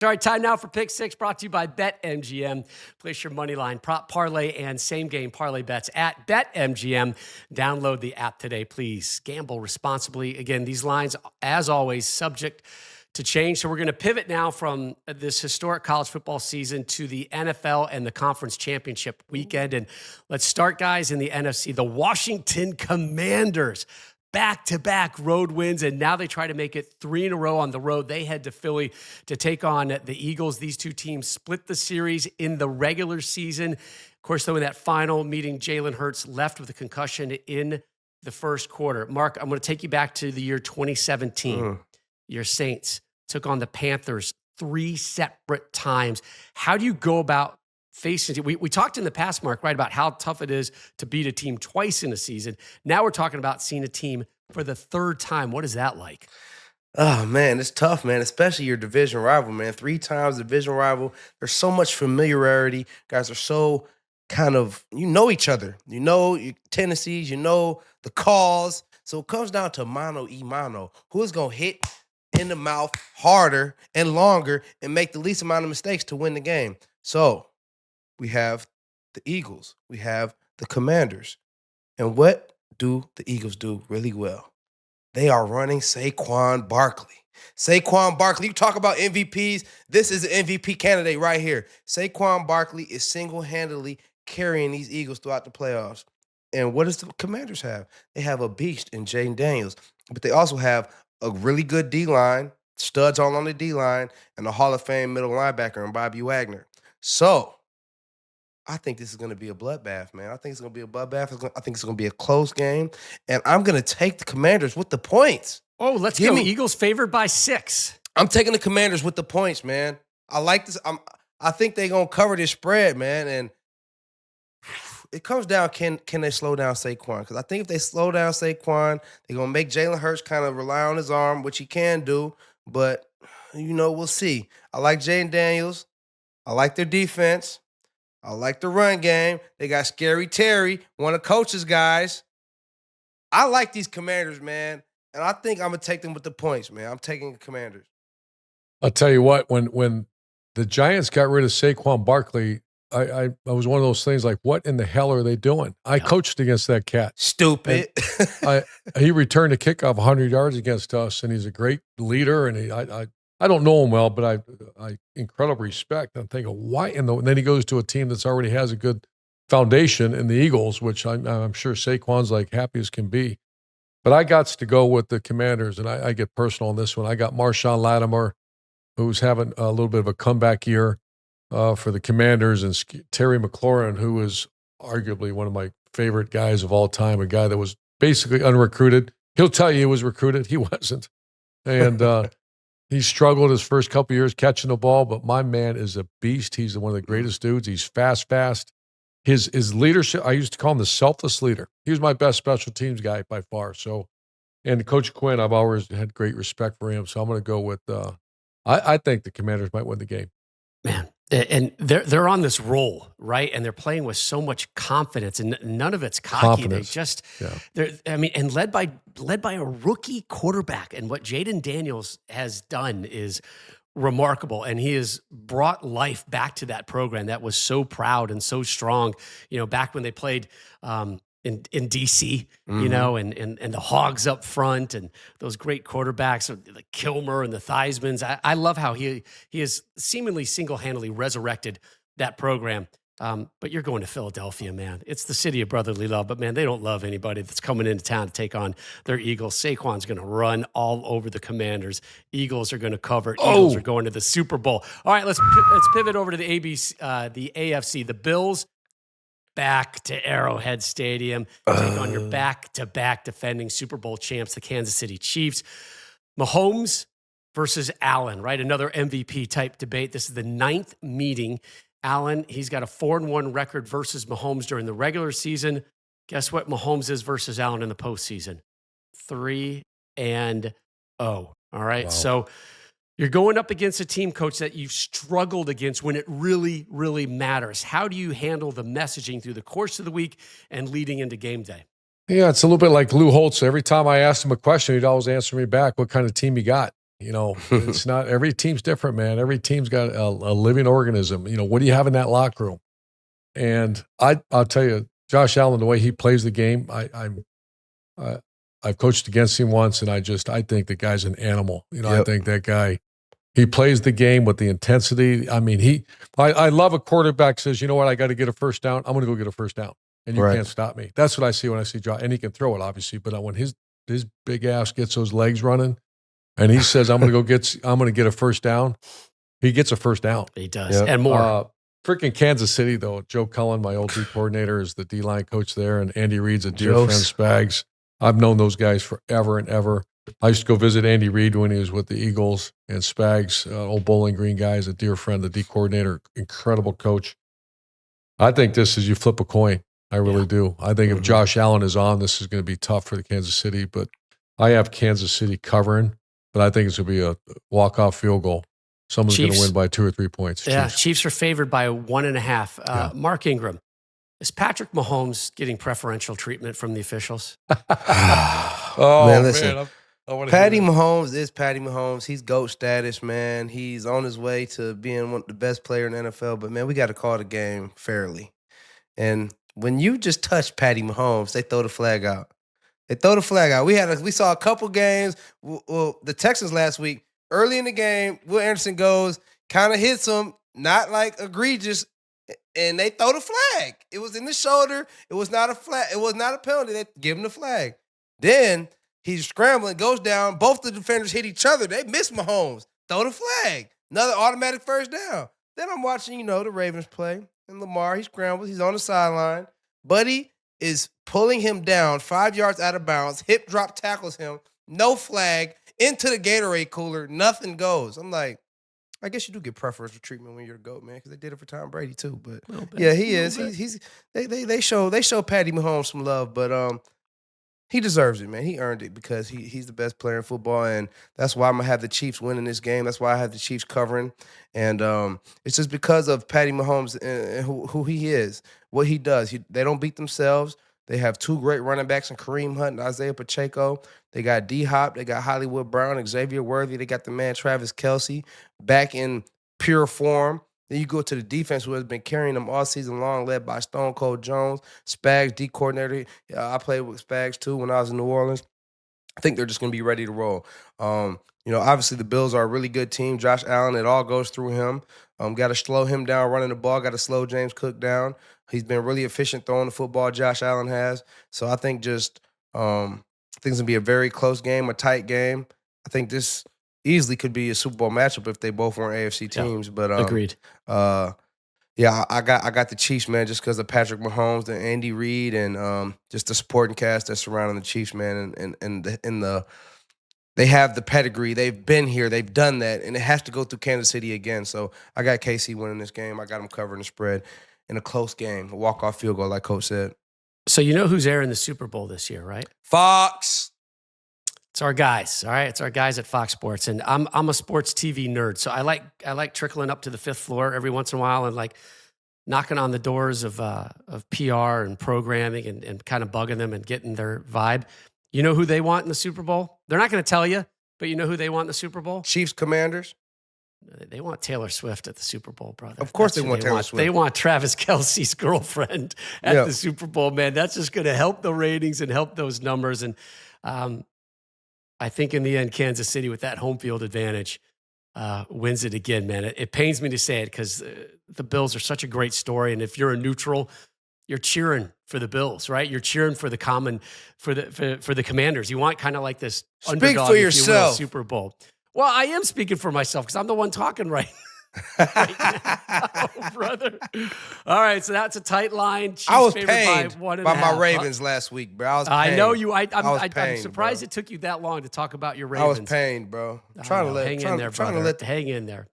All right, time now for Pick Six, brought to you by BetMGM. Place your money line, prop parlay, and same-game parlay bets at BetMGM. Download the app today, please. Gamble responsibly. Again, these lines, as always, subject to change. So we're going to pivot now from this historic college football season to the NFL and the conference championship weekend. And let's start, guys, in the NFC. The Washington Commanders. Back-to-back road wins, and now they try to make it 3 in a row on the road. They head to Philly to take on the Eagles. These two teams split the series in the regular season. Of course, though, in that final meeting, Jalen Hurts left with a concussion in the first quarter. Mark, I'm going to take you back to the year 2017. Your Saints took on the Panthers 3 separate times. How do you go about facing? We talked in the past, Mark, right, about how tough it is to beat a team twice in a season. Now we're talking about seeing a team for the third time. What is that like? Oh, man, it's tough, man, especially your division rival, man. 3 times division rival. There's so much familiarity. Guys are so kind of, you know each other. You know your tendencies. You know the calls. So it comes down to mano y mano. Who's going to hit in the mouth harder and longer and make the least amount of mistakes to win the game? So we have the Eagles. We have the Commanders. And what do the Eagles do really well? They are running Saquon Barkley. Saquon Barkley, you talk about MVPs, this is an MVP candidate right here. Saquon Barkley is single-handedly carrying these Eagles throughout the playoffs. And what does the Commanders have? They have a beast in Jayden Daniels, but they also have a really good D-line, studs all on the D-line, and a Hall of Fame middle linebacker in Bobby Wagner. So I think this is going to be a bloodbath, man. I think it's going to be a bloodbath. I think it's going to be a close game. And I'm going to take the Commanders with the points. Oh, let's go. Eagles favored by 6. I'm taking the Commanders with the points, man. I like this. I think they're going to cover this spread, man. And it comes down, can they slow down Saquon? Because I think if they slow down Saquon, they're going to make Jalen Hurts kind of rely on his arm, which he can do. But, we'll see. I like Jayden Daniels. I like their defense. I like the run game. They got Scary Terry, one of Coach's guys. I like these Commanders, man. And I think I'm going to take them with the points, man. I'm taking the Commanders. I'll tell you what, when the Giants got rid of Saquon Barkley, I was one of those things like, what in the hell are they doing? I coached against that cat. Stupid. He returned a kickoff 100 yards against us, and he's a great leader, and I don't know him well, but I incredible respect. I'm thinking, why? And then he goes to a team that's already has a good foundation in the Eagles, which I'm sure Saquon's like happy as can be. But I got to go with the Commanders, and I get personal on this one. I got Marshawn Lattimore, who's having a little bit of a comeback year for the Commanders, and Terry McLaurin, who is arguably one of my favorite guys of all time, a guy that was basically unrecruited. He'll tell you he was recruited. He wasn't. And he struggled his first couple of years catching the ball, but my man is a beast. He's one of the greatest dudes. He's fast. His leadership, I used to call him the selfless leader. He was my best special teams guy by far. So, and Coach Quinn, I've always had great respect for him. So I'm going to go with, I think the Commanders might win the game. Man, and they're on this roll, right? And they're playing with so much confidence, and none of it's cocky. They just, and led by a rookie quarterback. And what Jayden Daniels has done is remarkable, and he has brought life back to that program that was so proud and so strong. Back when they played in DC, and the Hogs up front, and those great quarterbacks, the Kilmer and the Theismanns. I love how he has seemingly single-handedly resurrected that program. But you're going to Philadelphia, man. It's the city of brotherly love, but man, they don't love anybody that's coming into town to take on their Eagles. Saquon's going to run all over the Commanders. Eagles are going to cover. Eagles are going to the Super Bowl. All right, let's pivot over to the AFC. The Bills back to Arrowhead Stadium, take on your back-to-back defending Super Bowl champs, the Kansas City Chiefs. Mahomes versus Allen, right? Another MVP-type debate. This is the 9th meeting. Allen, he's got a 4-1 record versus Mahomes during the regular season. Guess what Mahomes is versus Allen in the postseason? 3-0. All right, wow. So you're going up against a team, coach, that you've struggled against when it really, really matters. How do you handle the messaging through the course of the week and leading into game day? Yeah, it's a little bit like Lou Holtz. Every time I asked him a question, he'd always answer me back, what kind of team you got? It's not, every team's different, man. Every team's got a living organism. What do you have in that locker room? And I'll tell you, Josh Allen, the way he plays the game, I've coached against him once, and I think the guy's an animal. I think that guy, he plays the game with the intensity. I mean, I love a quarterback says, you know what, I got to get a first down. I'm going to go get a first down, and you can't stop me. That's what I see when I see Josh, and he can throw it, obviously. But when his big ass gets those legs running, and he says, I'm going to get a first down, he gets a first down. He does, and more. Freaking Kansas City, though. Joe Cullen, my old D coordinator, is the D-line coach there, and Andy Reid's a dear friend, Spags. I've known those guys forever and ever. I used to go visit Andy Reid when he was with the Eagles, and Spags, old Bowling Green guy, is a dear friend, the D coordinator, incredible coach. I think this is you flip a coin. I really do. I think if Josh Allen is on, this is going to be tough for the Kansas City, but I have Kansas City covering, but I think it's going to be a walk-off field goal. Someone's going to win by 2 or 3 points. Yeah, Chiefs are favored by 1.5. Mark Ingram, is Patrick Mahomes getting preferential treatment from the officials? Man, listen. Patty Mahomes is Patty Mahomes. He's GOAT status, man. He's on his way to being the best player in the NFL. But, man, we got to call the game fairly. And when you just touch Patty Mahomes, they throw the flag out. We saw a couple games. Well, the Texans last week, early in the game, Will Anderson goes, kind of hits him, not like egregious, and they throw the flag. It was in the shoulder. It was not a flag. It was not a penalty. They give him the flag. Then he's scrambling, goes down. Both the defenders hit each other. They miss Mahomes. Throw the flag. Another automatic first down. Then I'm watching, the Ravens play. And Lamar, he scrambles. He's on the sideline. Buddy is pulling him down 5 yards out of bounds. Hip drop tackles him. No flag. Into the Gatorade cooler, nothing goes. I'm like, I guess you do get preferential treatment when you're the GOAT, man, because they did it for Tom Brady too. But yeah, he is. They show Patty Mahomes some love, but he deserves it, man. He earned it because he's the best player in football, and that's why I'm gonna have the Chiefs winning this game. That's why I have the Chiefs covering, and it's just because of Patty Mahomes and who he is, what he does. They don't beat themselves. They have 2 great running backs in Kareem Hunt and Isaiah Pacheco. They got D-Hop. They got Hollywood Brown, Xavier Worthy. They got the man Travis Kelce back in pure form. Then you go to the defense, who has been carrying them all season long, led by Stone Cold Jones, Spags, D coordinator. I played with Spags, too, when I was in New Orleans. I think they're just going to be ready to roll. Obviously the Bills are a really good team. Josh Allen, it all goes through him. Got to slow him down running the ball. Got to slow James Cook down. He's been really efficient throwing the football, Josh Allen has. So I think it's going to be a very close game, a tight game. I think this easily could be a Super Bowl matchup if they both weren't AFC teams. Yeah, but agreed. I got the Chiefs, man, just because of Patrick Mahomes and Andy Reid and just the supporting cast that's surrounding the Chiefs, man, and they have the pedigree. They've been here. They've done that, and it has to go through Kansas City again. So I got KC winning this game. I got them covering the spread in a close game, a walk-off field goal, like Coach said. So you know who's airing the Super Bowl this year, right? Fox. It's our guys, all right? It's our guys at Fox Sports, and I'm a sports TV nerd, so I like trickling up to the 5th floor every once in a while and like knocking on the doors of PR and programming and kind of bugging them and getting their vibe. You know who they want in the Super Bowl? They're not going to tell you, but you know who they want in the Super Bowl? Chiefs Commanders. They want Taylor Swift at the Super Bowl, brother. Of course they want Taylor Swift. They want Travis Kelce's girlfriend at the Super Bowl, man. That's just going to help the ratings and help those numbers. And I think in the end, Kansas City, with that home field advantage, wins it again, man. It pains me to say it because the Bills are such a great story. And if you're a neutral, you're cheering for the Bills, right? You're cheering for the Commanders. You want kind of like this underdog, for yourself. Super Bowl. Well, I am speaking for myself because I'm the one talking right now, brother. All right, so that's a tight line. Chiefs I was pained by my Ravens last week, bro. I was pained. I know you. I'm pained, surprised bro. it took you that long to talk about your Ravens. I was pained, bro. Hang in there. Hang in there.